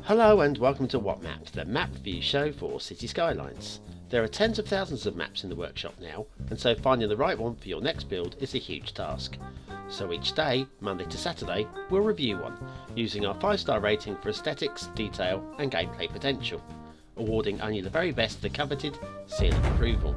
Hello and welcome to What Map, the map review show for Cities Skylines. There are tens of thousands of maps in the workshop now, and so finding the right one for your next build is a huge task. So each day, Monday to Saturday, we'll review one, using our 5-star rating for aesthetics, detail and gameplay potential, awarding only the very best the coveted seal of approval.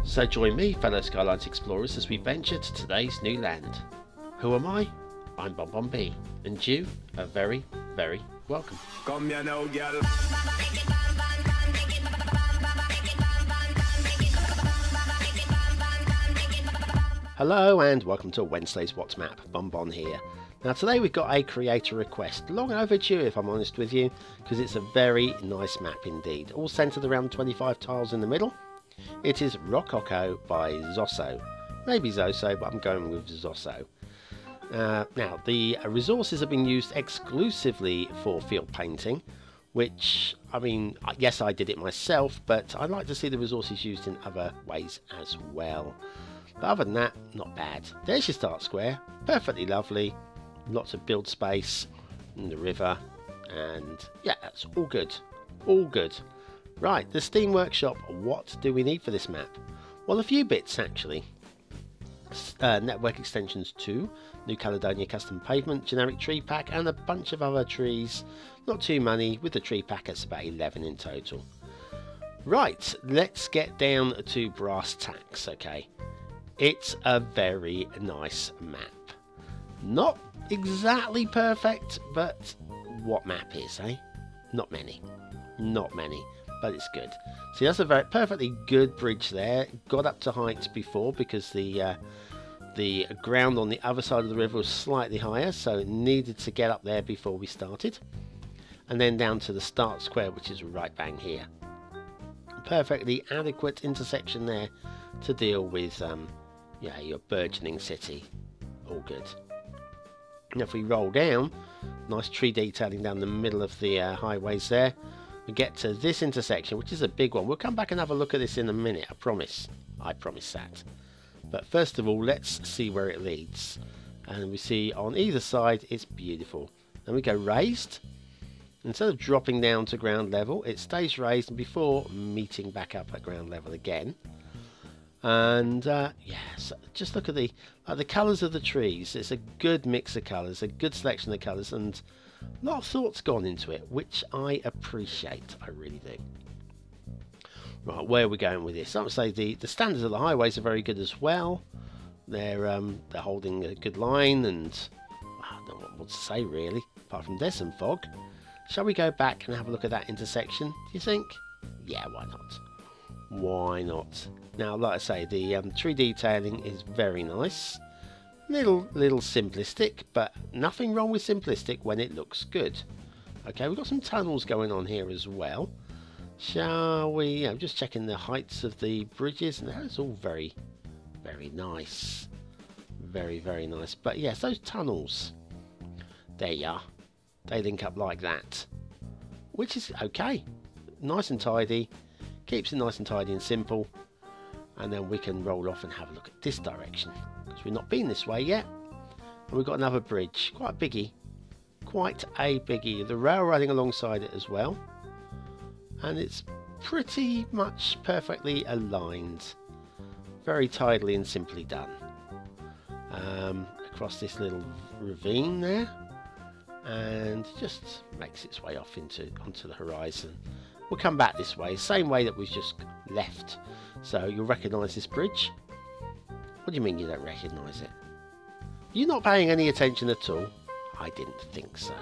So join me, fellow Skylines explorers, as we venture to today's new land. Who am I? I'm BonBonB, and you are very, very welcome. Come here now, girl. Hello and welcome to Wednesday's What Map, BonBon here. Now today we've got a creator request, long overdue if I'm honest with you, because it's a very nice map indeed, all centred around 25 tiles in the middle. It is Rockoko by ZOSO, maybe ZOSO, but I'm going with ZOSO. Now the resources have been used exclusively for field painting, which, I mean, yes, I did it myself, but I'd like to see the resources used in other ways as well. But other than that, not bad. There's your start square, perfectly lovely, lots of build space in the river, and yeah, that's all good, all good. Right, the Steam Workshop, what do we need for this map? Well, a few bits actually. Network extensions 2, New Caledonia custom pavement, generic tree pack, and a bunch of other trees. Not too many, with the tree pack it's about 11 in total. Right, let's get down to brass tacks, okay. It's a very nice map. Not exactly perfect, but what map is, eh? Not many. Not many, but it's good. See, that's a very perfectly good bridge there. Got up to height before because the ground on the other side of the river was slightly higher, so it needed to get up there before we started. And then down to the start square, which is right bang here. Perfectly adequate intersection there to deal with yeah, your burgeoning city. All good. Now if we roll down, nice tree detailing down the middle of the highways there. We get to this intersection, which is a big one. We'll come back and have a look at this in a minute, I promise. I promise that. But first of all, let's see where it leads. And we see on either side, it's beautiful. Then we go raised. Instead of dropping down to ground level, it stays raised before meeting back up at ground level again. And yes, just look at the colours of the trees. It's a good mix of colours, a good selection of colours, and a lot of thought's gone into it, which I appreciate. I really do. Right, where are we going with this? I would say the standards of the highways are very good as well. They're holding a good line, and I don't know what to say really, apart from there's some fog. Shall we go back and have a look at that intersection? Do you think? Yeah, why not? Why not? Now, like I say, the tree detailing is very nice. Little simplistic, but nothing wrong with simplistic when it looks good. Okay, we've got some tunnels going on here as well. Shall we? I'm just checking the heights of the bridges, and that's all very, very nice. Very, very nice. But yes, those tunnels. There you are. They link up like that, which is okay. Nice and tidy. Keeps it nice and tidy and simple. And then we can roll off and have a look at this direction, because we've not been this way yet. And we've got another bridge, quite a biggie. Quite a biggie. The rail running alongside it as well. And it's pretty much perfectly aligned. Very tidily and simply done. Across this little ravine there. And just makes its way off onto the horizon. We'll come back this way, same way that we've just left. So you'll recognise this bridge. What do you mean you don't recognise it? You're not paying any attention at all? I didn't think so.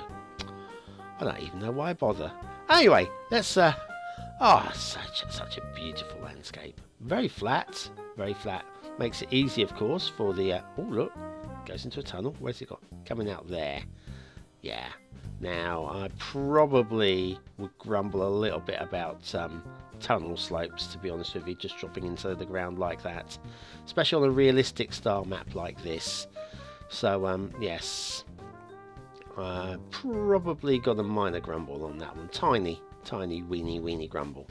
I don't even know why I bother. Anyway, let's oh, such a beautiful landscape. Very flat, very flat. Makes it easy, of course, for the oh look, goes into a tunnel. Where's it got? Coming out there. Yeah. Now, I probably would grumble a little bit about tunnel slopes, to be honest with you, just dropping into the ground like that. Especially on a realistic style map like this. So, yes. Probably got a minor grumble on that one. Tiny, weeny grumble.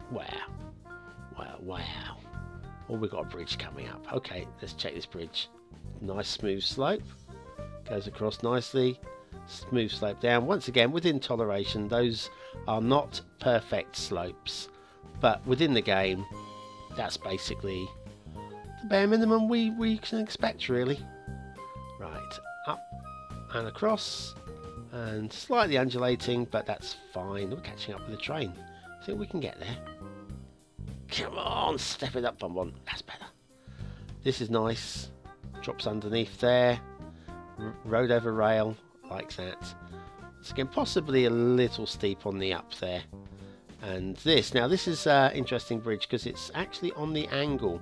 Wow. Oh, we've got a bridge coming up. Okay, let's check this bridge. Nice smooth slope. Goes across nicely. Smooth slope down. Once again, within toleration. Those are not perfect slopes, but within the game, that's basically the bare minimum we can expect, really. Right, up and across, and slightly undulating, but that's fine. We're catching up with the train. I think we can get there. Come on, step it up, BonBon. That's better. This is nice. Drops underneath there. Road over rail, like that. It's again possibly a little steep on the up there. And this, now this is an interesting bridge because it's actually on the angle.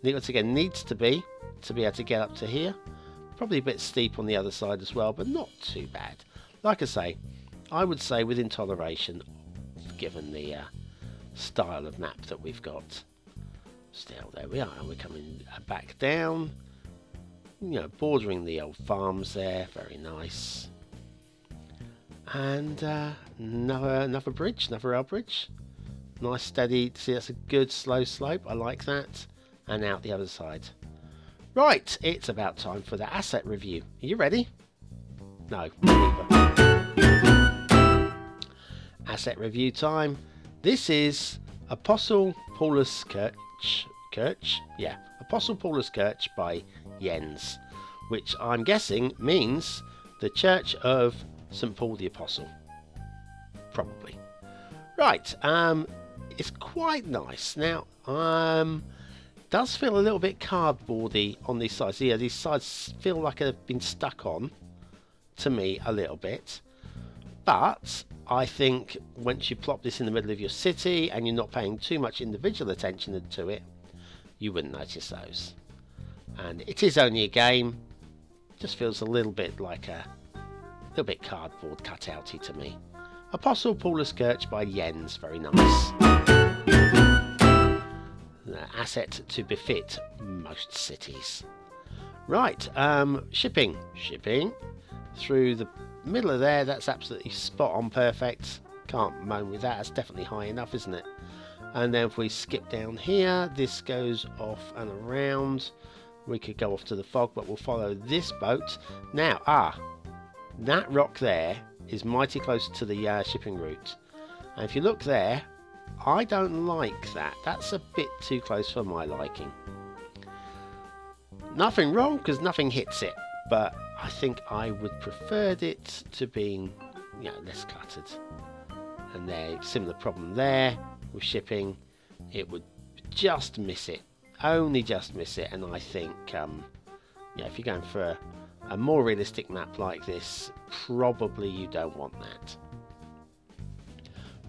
Once again, needs to be able to get up to here. Probably a bit steep on the other side as well, but not too bad. Like I say, I would say within toleration, given the style of map that we've got. Still, there we are. We're coming back down. You know, bordering the old farms there. Very nice. And another bridge, another rail bridge. Nice, steady. See, that's a good slow slope. I like that. And out the other side. Right, it's about time for the asset review. Are you ready? No. Asset review time. This is Apostel Paulus Kirche. Yeah, Apostel Paulus Kirche by Jens, which I'm guessing means the Church of St. Paul the Apostle. Probably. Right, it's quite nice. Now, does feel a little bit cardboardy on these sides. Yeah, these sides feel like they've been stuck on to me a little bit. But I think once you plop this in the middle of your city and you're not paying too much individual attention to it, you wouldn't notice those. And it is only a game. Just feels a little bit like a little bit cardboard cutouty to me. Apostel Paulus Kirche by Jens, very nice. Asset to befit most cities. Right, shipping through the middle of there. That's absolutely spot on, perfect. Can't moan with that. That's definitely high enough, isn't it? And then if we skip down here, this goes off and around. We could go off to the fog, but we'll follow this boat. Now, that rock there is mighty close to the shipping route. And if you look there, I don't like that. That's a bit too close for my liking. Nothing wrong, because nothing hits it. But I think I would preferred it to being, less cluttered. And there, similar problem there with shipping. It would just miss it. Only just miss it. And I think, if you're going for a more realistic map like this, probably you don't want that.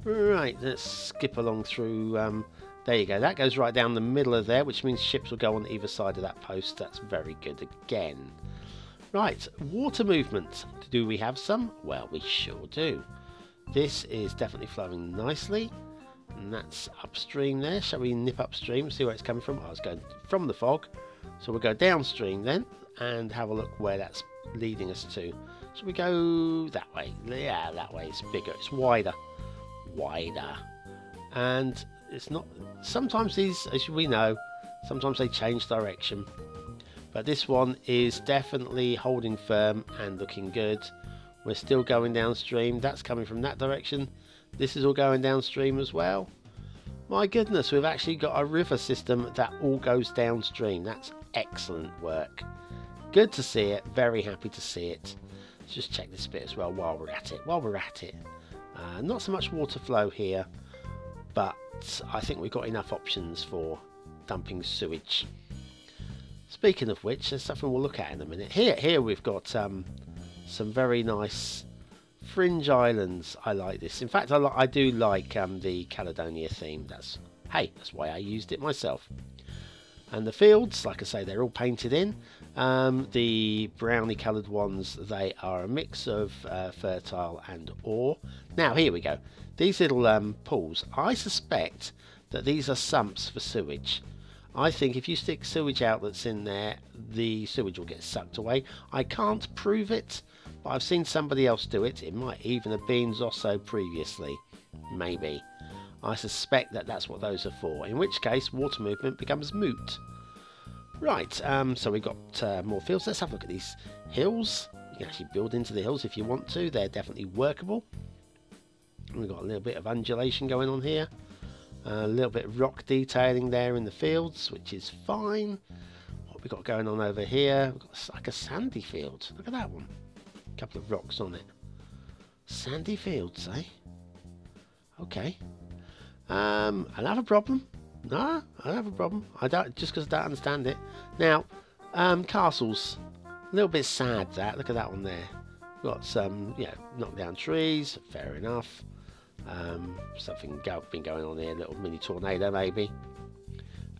Right, let's skip along through. There you go. That goes right down the middle of there, which means ships will go on either side of that post. That's very good again. Right, water movement. Do we have some? Well, we sure do. This is definitely flowing nicely. And that's upstream there. Shall we nip upstream, see where it's coming from? Oh, it's going from the fog. So we'll go downstream then and have a look where that's leading us to. So we go that way. Yeah, that way. It's bigger. It's wider. And it's not. Sometimes these, as we know, sometimes they change direction. But this one is definitely holding firm and looking good. We're still going downstream. That's coming from that direction. This is all going downstream as well. My goodness, we've actually got a river system that all goes downstream. That's excellent work. Good to see it. Very happy to see it. Let's just check this bit as well while we're at it. Not so much water flow here, but I think we've got enough options for dumping sewage. Speaking of which, there's something we'll look at in a minute. Here we've got some very nice fringe islands. I like this. In fact, I do like the Caledonia theme. That's why I used it myself. And the fields, like I say, they're all painted in. The brownie coloured ones, they are a mix of fertile and ore. Now, here we go. These little pools, I suspect that these are sumps for sewage. I think if you stick sewage outlets in there, the sewage will get sucked away. I can't prove it, but I've seen somebody else do it. It might even have been ZOSO previously. Maybe. I suspect that that's what those are for, in which case water movement becomes moot. Right, so we've got more fields. Let's have a look at these hills. You can actually build into the hills if you want to. They're definitely workable. We've got a little bit of undulation going on here. A little bit of rock detailing there in the fields, which is fine. What we got going on over here? We've got like a sandy field. Look at that one. A couple of rocks on it. Sandy fields, eh? Okay. Another problem? No, I don't have a problem. I don't, just because I don't understand it. Now, castles. A little bit sad that. Look at that one there. Got some, knocked down trees. Fair enough. Something been going on here. A little mini tornado maybe.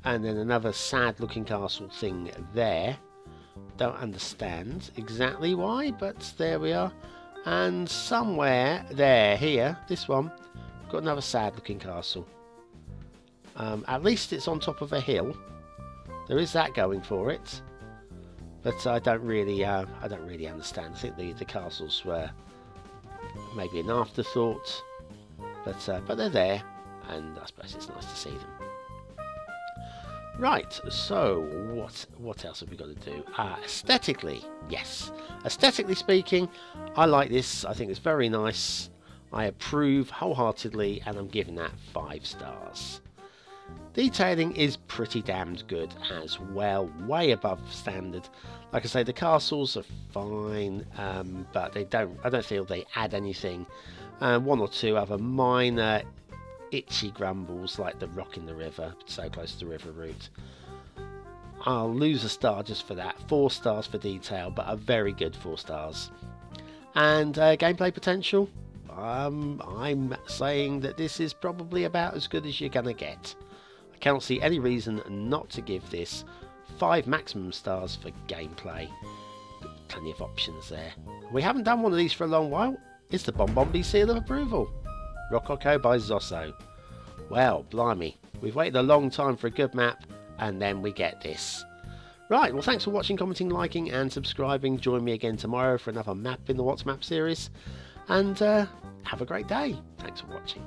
And then another sad looking castle thing there. Don't understand exactly why, but there we are. And somewhere there, here, this one, got another sad looking castle. At least it's on top of a hill. There is that going for it. But I don't really understand. I think the castles were maybe an afterthought. But they're there, and I suppose it's nice to see them. Right, so what else have we got to do? Aesthetically, yes. Aesthetically speaking, I like this. I think it's very nice. I approve wholeheartedly, and I'm giving that 5 stars. Detailing is pretty damned good as well, way above standard. Like I say, the castles are fine, but I don't feel they add anything. One or two other minor itchy grumbles, like the rock in the river, so close to the river route. I'll lose a star just for that. 4 stars for detail, but a very good 4 stars. And gameplay potential, I'm saying that this is probably about as good as you're gonna get. I cannot see any reason not to give this 5 maximum stars for gameplay. Plenty of options there. We haven't done one of these for a long while. It's the BonBonB seal of approval. Rockoko by ZOSO. Well, blimey. We've waited a long time for a good map, and then we get this. Right, well, thanks for watching, commenting, liking, and subscribing. Join me again tomorrow for another map in the What's Map series. And have a great day. Thanks for watching.